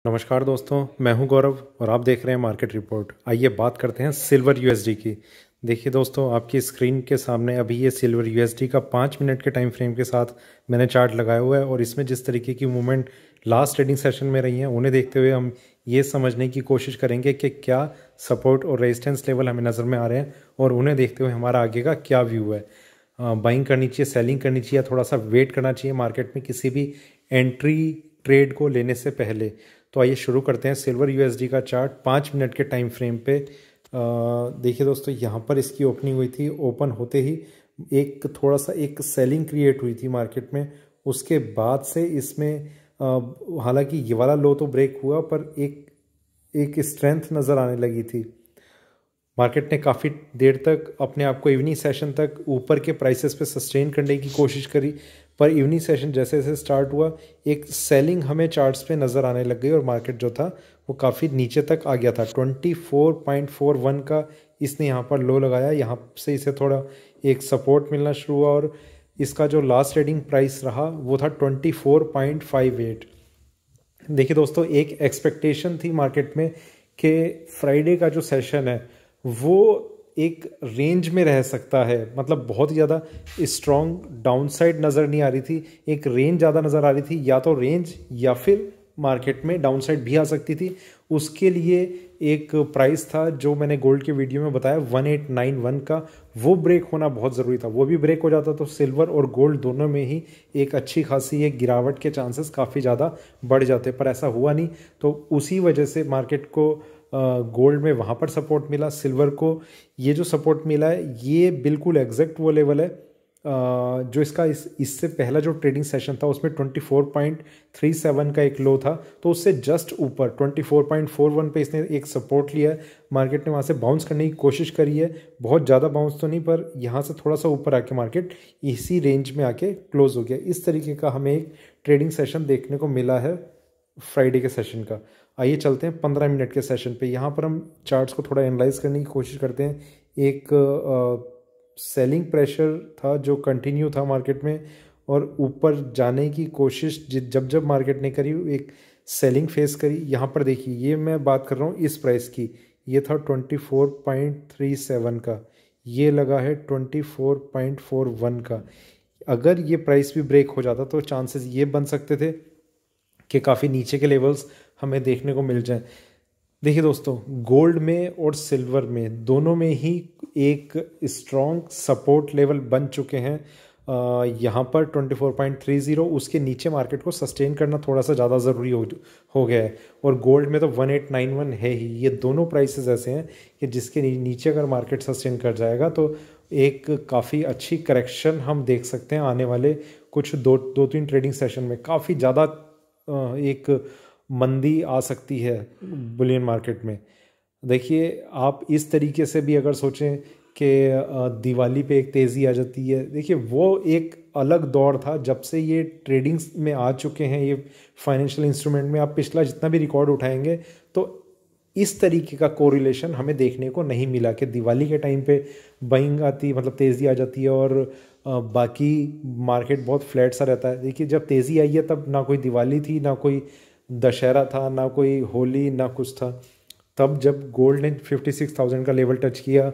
नमस्कार दोस्तों, मैं हूं गौरव और आप देख रहे हैं मार्केट रिपोर्ट। आइए बात करते हैं सिल्वर यूएसडी की। देखिए दोस्तों, आपकी स्क्रीन के सामने अभी ये सिल्वर यूएसडी का 5 मिनट के टाइम फ्रेम के साथ मैंने चार्ट लगाया हुआ है और इसमें जिस तरीके की मूवमेंट लास्ट ट्रेडिंग सेशन में रही हैं उन्हें देखते हुए हम ये समझने की कोशिश करेंगे कि क्या सपोर्ट और रेजिस्टेंस लेवल हमें नज़र में आ रहे हैं और उन्हें देखते हुए हमारा आगे का क्या व्यू है। बाइंग करनी चाहिए, सेलिंग करनी चाहिए, थोड़ा सा वेट करना चाहिए मार्केट में किसी भी एंट्री ट्रेड को लेने से पहले। तो आइए शुरू करते हैं सिल्वर यूएसडी का चार्ट 5 मिनट के टाइम फ्रेम पे। देखिए दोस्तों, यहाँ पर इसकी ओपनिंग हुई थी। ओपन होते ही एक थोड़ा सा एक सेलिंग क्रिएट हुई थी मार्केट में। उसके बाद से इसमें हालांकि ये वाला लो तो ब्रेक हुआ पर एक स्ट्रेंथ नज़र आने लगी थी। मार्केट ने काफ़ी देर तक अपने आप को इवनिंग सेशन तक ऊपर के प्राइसेस पे सस्टेन करने की कोशिश करी, पर इवनिंग सेशन जैसे जैसे स्टार्ट हुआ एक सेलिंग हमें चार्ट्स पे नज़र आने लग गई और मार्केट जो था वो काफ़ी नीचे तक आ गया था। 24.41 का इसने यहाँ पर लो लगाया। यहाँ से इसे थोड़ा एक सपोर्ट मिलना शुरू हुआ और इसका जो लास्ट ट्रेडिंग प्राइस रहा वो था 24.58। देखिए दोस्तों, एक एक्सपेक्टेशन थी मार्केट में कि फ्राइडे का जो सेशन है वो एक रेंज में रह सकता है। मतलब बहुत ज़्यादा स्ट्रॉन्ग डाउनसाइड नज़र नहीं आ रही थी, एक रेंज ज़्यादा नज़र आ रही थी। या तो रेंज या फिर मार्केट में डाउनसाइड भी आ सकती थी। उसके लिए एक प्राइस था जो मैंने गोल्ड के वीडियो में बताया 1891 का, वो ब्रेक होना बहुत ज़रूरी था। वो भी ब्रेक हो जाता तो सिल्वर और गोल्ड दोनों में ही एक अच्छी खासी एक गिरावट के चांसेस काफ़ी ज़्यादा बढ़ जाते, पर ऐसा हुआ नहीं। तो उसी वजह से मार्केट को गोल्ड में वहाँ पर सपोर्ट मिला। सिल्वर को ये जो सपोर्ट मिला है ये बिल्कुल एग्जैक्ट वो लेवल है जो इसका इससे पहला जो ट्रेडिंग सेशन था उसमें 24.37 का एक लो था, तो उससे जस्ट ऊपर 24.41 पे इसने एक सपोर्ट लिया है। मार्केट ने वहाँ से बाउंस करने की कोशिश करी है, बहुत ज़्यादा बाउंस तो नहीं, पर यहाँ से थोड़ा सा ऊपर आके मार्केट इसी रेंज में आके क्लोज हो गया। इस तरीके का हमें एक ट्रेडिंग सेशन देखने को मिला है फ्राइडे के सेशन का। आइए चलते हैं 15 मिनट के सेशन पे। यहाँ पर हम चार्ट्स को थोड़ा एनालाइज करने की कोशिश करते हैं। एक सेलिंग प्रेशर था जो कंटिन्यू था मार्केट में और ऊपर जाने की कोशिश जब जब मार्केट ने करी एक सेलिंग फेस करी। यहाँ पर देखिए, ये मैं बात कर रहा हूँ इस प्राइस की, ये था 24.37 का, ये लगा है 24.41 का। अगर ये प्राइस भी ब्रेक हो जाता तो चांसेस ये बन सकते थे कि काफ़ी नीचे के लेवल्स हमें देखने को मिल जाएं। देखिए दोस्तों, गोल्ड में और सिल्वर में दोनों में ही एक स्ट्रॉन्ग सपोर्ट लेवल बन चुके हैं। यहाँ पर 24.30, उसके नीचे मार्केट को सस्टेन करना थोड़ा सा ज़्यादा ज़रूरी हो गया है। और गोल्ड में तो 1891 है ही। ये दोनों प्राइसेस ऐसे हैं कि जिसके नीचे अगर मार्केट सस्टेन कर जाएगा तो एक काफ़ी अच्छी करेक्शन हम देख सकते हैं आने वाले कुछ दो तीन ट्रेडिंग सेशन में। काफ़ी ज़्यादा एक मंदी आ सकती है बुलियन मार्केट में। देखिए, आप इस तरीके से भी अगर सोचें कि दिवाली पे एक तेज़ी आ जाती है, देखिए वो एक अलग दौर था जब से ये ट्रेडिंग्स में आ चुके हैं। ये फाइनेंशियल इंस्ट्रूमेंट में आप पिछला जितना भी रिकॉर्ड उठाएंगे तो इस तरीके का कोरिलेशन हमें देखने को नहीं मिला कि दिवाली के टाइम पे बाइंग आती, मतलब तेज़ी आ जाती है और बाकी मार्केट बहुत फ्लैट सा रहता है। देखिए, जब तेज़ी आई है तब ना कोई दिवाली थी, ना कोई दशहरा था, ना कोई होली, ना कुछ था। तब जब गोल्ड ने 56,000 का लेवल टच किया,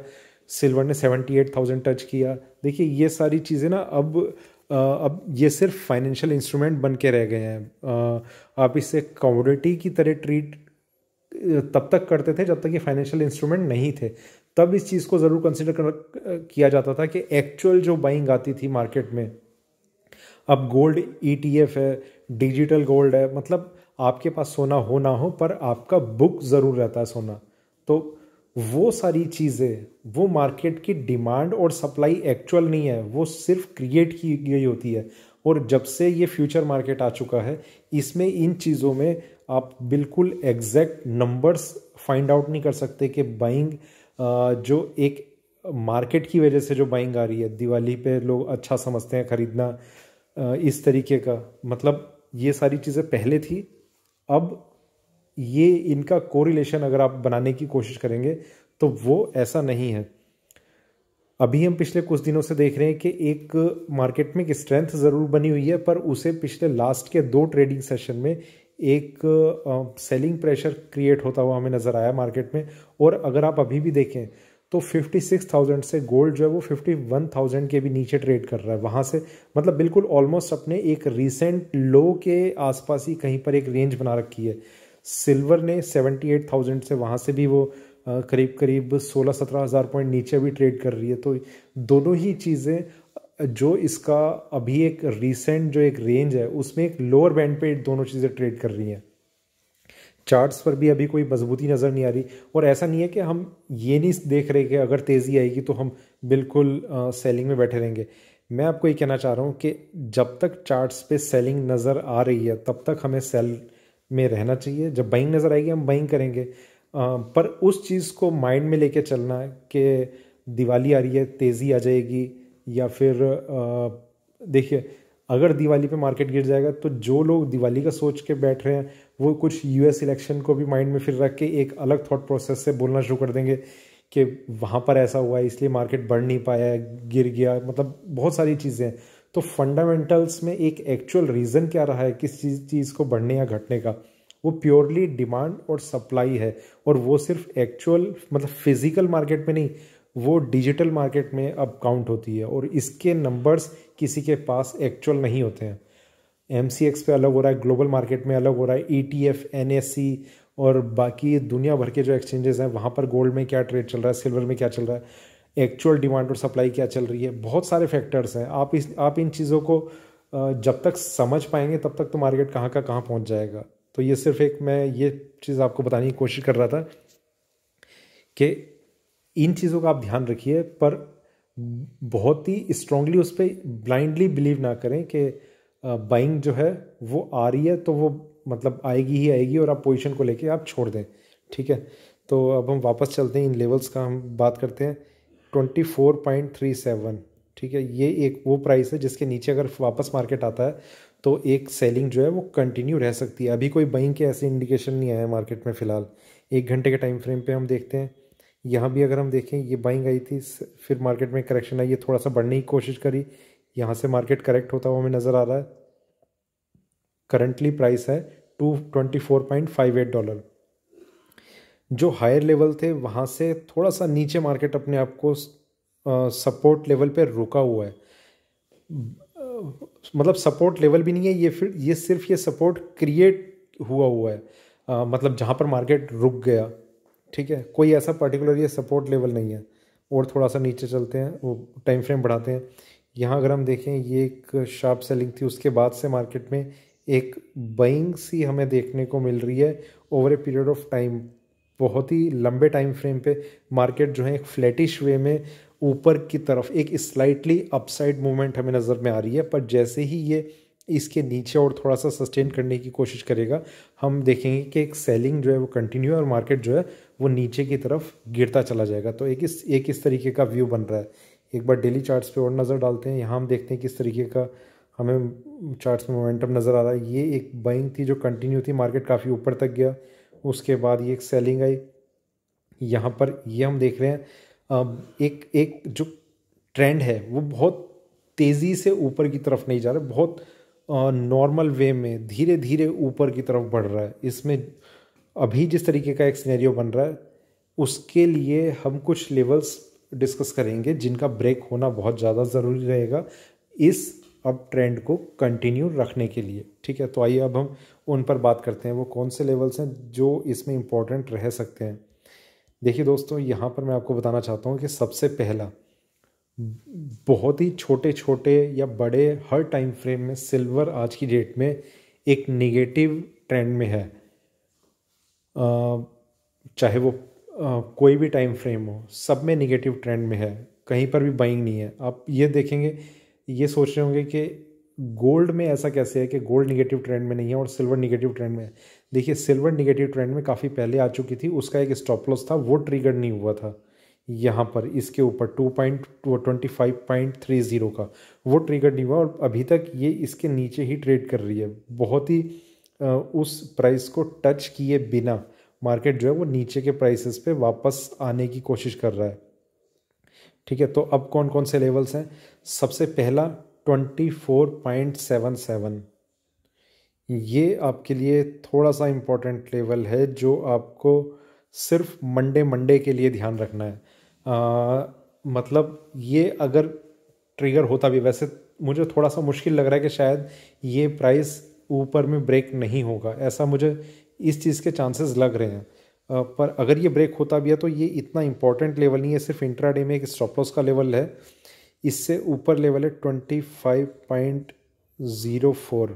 सिल्वर ने 78,000 टच किया। देखिए, ये सारी चीज़ें ना अब ये सिर्फ फाइनेंशियल इंस्ट्रूमेंट बन के रह गए हैं। आप इसे कमोडिटी की तरह ट्रीट तब तक करते थे जब तक ये फाइनेंशियल इंस्ट्रूमेंट नहीं थे। तब इस चीज़ को ज़रूर कंसिडर किया जाता था कि एक्चुअल जो बाइंग आती थी मार्केट में। अब गोल्ड ETF है, डिजिटल गोल्ड है, मतलब आपके पास सोना हो ना हो पर आपका बुक ज़रूर रहता है सोना। तो वो सारी चीज़ें, वो मार्केट की डिमांड और सप्लाई एक्चुअल नहीं है, वो सिर्फ क्रिएट की गई होती है। और जब से ये फ्यूचर मार्केट आ चुका है, इसमें इन चीज़ों में आप बिल्कुल एग्जैक्ट नंबर्स फाइंड आउट नहीं कर सकते कि बाइंग जो एक मार्केट की वजह से जो बाइंग आ रही है, दिवाली पे लोग अच्छा समझते हैं खरीदना, इस तरीके का, मतलब ये सारी चीज़ें पहले थी। अब ये इनका कोरिलेशन अगर आप बनाने की कोशिश करेंगे तो वो ऐसा नहीं है। अभी हम पिछले कुछ दिनों से देख रहे हैं कि एक मार्केट में एक स्ट्रेंथ ज़रूर बनी हुई है, पर उसे पिछले लास्ट के 2 ट्रेडिंग सेशन में एक सेलिंग प्रेशर क्रिएट होता हुआ हमें नज़र आया मार्केट में। और अगर आप अभी भी देखें तो 56,000 से गोल्ड जो है वो 51,000 के भी नीचे ट्रेड कर रहा है। वहाँ से मतलब बिल्कुल ऑलमोस्ट अपने एक रीसेंट लो के आसपास ही कहीं पर एक रेंज बना रखी है। सिल्वर ने 78,000 से वहाँ से भी वो करीब करीब 16-17 हज़ार पॉइंट नीचे भी ट्रेड कर रही है। तो दोनों ही चीज़ें जो इसका अभी एक रीसेंट जो एक रेंज है उसमें एक लोअर बैंड पे दोनों चीज़ें ट्रेड कर रही हैं। चार्ट्स पर भी अभी कोई मजबूती नज़र नहीं आ रही। और ऐसा नहीं है कि हम ये नहीं देख रहे कि अगर तेज़ी आएगी तो हम बिल्कुल सेलिंग में बैठे रहेंगे। मैं आपको ये कहना चाह रहा हूँ कि जब तक चार्ट्स पे सेलिंग नज़र आ रही है तब तक हमें सेल में रहना चाहिए। जब बाइंग नज़र आएगी हम बाइंग करेंगे। पर उस चीज़ को माइंड में लेके चलना है कि दिवाली आ रही है, तेज़ी आ जाएगी, या फिर देखिए अगर दिवाली पे मार्केट गिर जाएगा तो जो लोग दिवाली का सोच के बैठ रहे हैं वो कुछ यूएस इलेक्शन को भी माइंड में फिर रख के एक अलग थॉट प्रोसेस से बोलना शुरू कर देंगे कि वहाँ पर ऐसा हुआ है इसलिए मार्केट बढ़ नहीं पाया, गिर गया, मतलब बहुत सारी चीज़ें। तो फंडामेंटल्स में एक एक्चुअल रीज़न क्या रहा है किस चीज़ को बढ़ने या घटने का, वो प्योरली डिमांड और सप्लाई है। और वो सिर्फ एक्चुअल मतलब फिजिकल मार्केट में नहीं, वो डिजिटल मार्केट में अब काउंट होती है। और इसके नंबर्स किसी के पास एक्चुअल नहीं होते हैं। MCX पे अलग हो रहा है, ग्लोबल मार्केट में अलग हो रहा है, ETF, NSE और बाकी दुनिया भर के जो एक्सचेंजेस हैं वहाँ पर गोल्ड में क्या ट्रेड चल रहा है, सिल्वर में क्या चल रहा है, एक्चुअल डिमांड और सप्लाई क्या चल रही है, बहुत सारे फैक्टर्स हैं। आप इन चीज़ों को जब तक समझ पाएंगे तब तक तो मार्केट कहाँ का कहाँ पहुँच जाएगा। तो ये सिर्फ एक मैं ये चीज़ आपको बताने की कोशिश कर रहा था कि इन चीज़ों का आप ध्यान रखिए, पर बहुत ही स्ट्रांगली उस पर ब्लाइंडली बिलीव ना करें कि बाइंग जो है वो आ रही है तो वो मतलब आएगी ही आएगी और आप पोजीशन को लेके आप छोड़ दें। ठीक है, तो अब हम वापस चलते हैं, इन लेवल्स का हम बात करते हैं। 24.37, ठीक है, ये एक वो प्राइस है जिसके नीचे अगर वापस मार्केट आता है तो एक सेलिंग जो है वो कंटिन्यू रह सकती है। अभी कोई बाइंग के ऐसे इंडिकेशन नहीं आया मार्केट में फ़िलहाल। 1 घंटे के टाइम फ्रेम पे हम देखते हैं, यहाँ भी अगर हम देखें ये बाइंग आई थी, फिर मार्केट में करेक्शन आई, ये थोड़ा सा बढ़ने की कोशिश करी, यहाँ से मार्केट करेक्ट होता हुआ हमें नज़र आ रहा है। करंटली प्राइस है $224.58। जो हायर लेवल थे वहाँ से थोड़ा सा नीचे मार्केट अपने आप को सपोर्ट लेवल पे रुका हुआ है। मतलब सपोर्ट लेवल भी नहीं है ये, फिर ये सिर्फ ये सपोर्ट क्रिएट हुआ है। मतलब जहाँ पर मार्केट रुक गया, ठीक है, कोई ऐसा पर्टिकुलर ये सपोर्ट लेवल नहीं है। और थोड़ा सा नीचे चलते हैं, वो टाइम फ्रेम बढ़ाते हैं। यहाँ अगर हम देखें ये एक शार्प सेलिंग थी, उसके बाद से मार्केट में एक बाइंग सी हमें देखने को मिल रही है over a period of time. बहुत ही लंबे टाइम फ्रेम पे मार्केट जो है एक फ्लैटिश वे में ऊपर की तरफ एक स्लाइटली अपसाइड मूवमेंट हमें नज़र में आ रही है। पर जैसे ही ये इसके नीचे और थोड़ा सा सस्टेन करने की कोशिश करेगा हम देखेंगे कि एक सेलिंग जो है वो कंटिन्यू है और मार्केट जो है वो नीचे की तरफ गिरता चला जाएगा। तो एक इस तरीके का व्यू बन रहा है। एक बार डेली चार्ट्स पे और नज़र डालते हैं। यहाँ हम देखते हैं किस तरीके का हमें चार्ट्स में मोमेंटम नज़र आ रहा है। ये एक बाइंग थी जो कंटिन्यू थी, मार्केट काफ़ी ऊपर तक गया, उसके बाद ये एक सेलिंग आई। यहाँ पर ये हम देख रहे हैं एक एक जो ट्रेंड है वो बहुत तेज़ी से ऊपर की तरफ नहीं जा रहा, बहुत नॉर्मल वे में धीरे धीरे ऊपर की तरफ बढ़ रहा है। इसमें अभी जिस तरीके का एक सिनेरियो बन रहा है उसके लिए हम कुछ लेवल्स डिस्कस करेंगे जिनका ब्रेक होना बहुत ज़्यादा ज़रूरी रहेगा इस अब ट्रेंड को कंटिन्यू रखने के लिए। ठीक है, तो आइए अब हम उन पर बात करते हैं, वो कौन से लेवल्स हैं जो इसमें इम्पोर्टेंट रह सकते हैं। देखिए दोस्तों, यहाँ पर मैं आपको बताना चाहता हूँ कि सबसे पहला, बहुत ही छोटे छोटे या बड़े हर टाइम फ्रेम में सिल्वर आज की डेट में एक निगेटिव ट्रेंड में है। चाहे वो कोई भी टाइम फ्रेम हो, सब में निगेटिव ट्रेंड में है, कहीं पर भी बाइंग नहीं है। आप ये देखेंगे, ये सोच रहे होंगे कि गोल्ड में ऐसा कैसे है कि गोल्ड निगेटिव ट्रेंड में नहीं है और सिल्वर निगेटिव ट्रेंड में है। देखिए सिल्वर निगेटिव ट्रेंड में काफ़ी पहले आ चुकी थी, उसका एक स्टॉप लॉस था, वो ट्रिगर नहीं हुआ था। यहाँ पर इसके ऊपर 2.25.30 का वो ट्रिगर नहीं हुआ और अभी तक ये इसके नीचे ही ट्रेड कर रही है। बहुत ही उस प्राइस को टच किए बिना मार्केट जो है वो नीचे के प्राइसेस पे वापस आने की कोशिश कर रहा है। ठीक है, तो अब कौन कौन से लेवल्स हैं। सबसे पहला 24.77, ये आपके लिए थोड़ा सा इम्पोर्टेंट लेवल है जो आपको सिर्फ मंडे के लिए ध्यान रखना है। मतलब ये अगर ट्रिगर होता भी, वैसे मुझे थोड़ा सा मुश्किल लग रहा है कि शायद ये प्राइस ऊपर में ब्रेक नहीं होगा, ऐसा मुझे इस चीज़ के चांसेस लग रहे हैं। पर अगर ये ब्रेक होता भी है तो ये इतना इंपॉर्टेंट लेवल नहीं है, सिर्फ इंट्राडे में एक स्टॉप लॉस का लेवल है। इससे ऊपर लेवल है 25.04,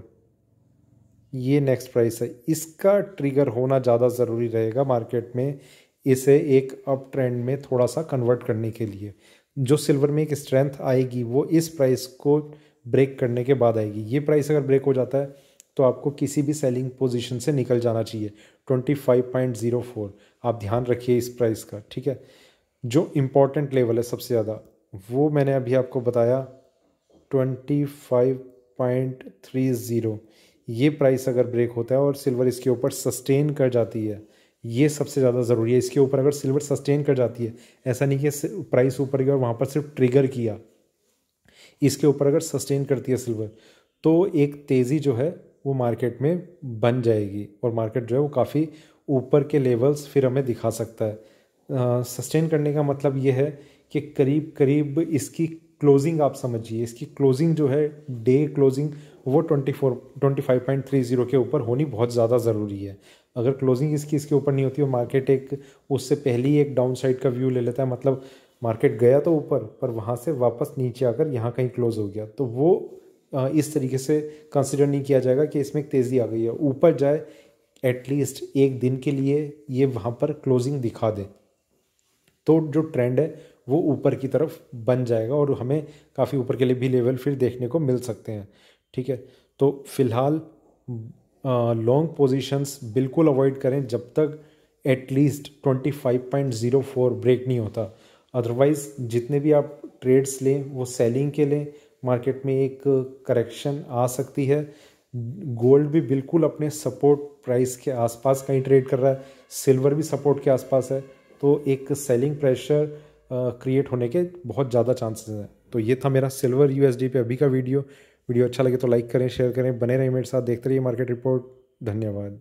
ये नेक्स्ट प्राइस है। इसका ट्रिगर होना ज़्यादा ज़रूरी रहेगा मार्केट में इसे एक अप ट्रेंड में थोड़ा सा कन्वर्ट करने के लिए। जो सिल्वर में एक स्ट्रेंथ आएगी वो इस प्राइस को ब्रेक करने के बाद आएगी। ये प्राइस अगर ब्रेक हो जाता है तो आपको किसी भी सेलिंग पोजीशन से निकल जाना चाहिए। 25.04 आप ध्यान रखिए इस प्राइस का, ठीक है। जो इम्पोर्टेंट लेवल है सबसे ज़्यादा वो मैंने अभी आपको बताया 25.30। ये प्राइस अगर ब्रेक होता है और सिल्वर इसके ऊपर सस्टेन कर जाती है, ये सबसे ज़्यादा ज़रूरी है। इसके ऊपर अगर सिल्वर सस्टेन कर जाती है, ऐसा नहीं कि प्राइस ऊपर गया और वहाँ पर सिर्फ ट्रिगर किया, इसके ऊपर अगर सस्टेन करती है सिल्वर तो एक तेज़ी जो है वो मार्केट में बन जाएगी और मार्केट जो है वो काफ़ी ऊपर के लेवल्स फिर हमें दिखा सकता है। सस्टेन करने का मतलब ये है कि करीब करीब इसकी क्लोजिंग आप समझिए, इसकी क्लोजिंग जो है डे क्लोजिंग वो 25.30 के ऊपर होनी बहुत ज़्यादा ज़रूरी है। अगर क्लोजिंग इसके ऊपर नहीं होती और मार्केट एक उससे पहले ही एक डाउन साइड का व्यू ले लेता है, मतलब मार्केट गया तो ऊपर पर वहाँ से वापस नीचे आकर यहाँ कहीं क्लोज हो गया, तो वो इस तरीके से कंसिडर नहीं किया जाएगा कि इसमें एक तेज़ी आ गई है। ऊपर जाए एटलीस्ट एक दिन के लिए ये वहाँ पर क्लोजिंग दिखा दे तो जो ट्रेंड है वो ऊपर की तरफ बन जाएगा और हमें काफ़ी ऊपर के लिए भी लेवल फिर देखने को मिल सकते हैं, ठीक है। तो फिलहाल लॉन्ग पोजीशंस बिल्कुल अवॉइड करें जब तक एटलीस्ट 25.04 ब्रेक नहीं होता। अदरवाइज़ जितने भी आप ट्रेड्स लें वो सेलिंग के लें, मार्केट में एक करेक्शन आ सकती है। गोल्ड भी बिल्कुल अपने सपोर्ट प्राइस के आसपास कहीं ट्रेड कर रहा है, सिल्वर भी सपोर्ट के आसपास है, तो एक सेलिंग प्रेशर क्रिएट होने के बहुत ज़्यादा चांसेस हैं। तो ये था मेरा सिल्वर यूएसडी पे अभी का वीडियो अच्छा लगे तो लाइक करें, शेयर करें, बने रहें मेरे साथ, देखते रहिए मार्केट रिपोर्ट। धन्यवाद।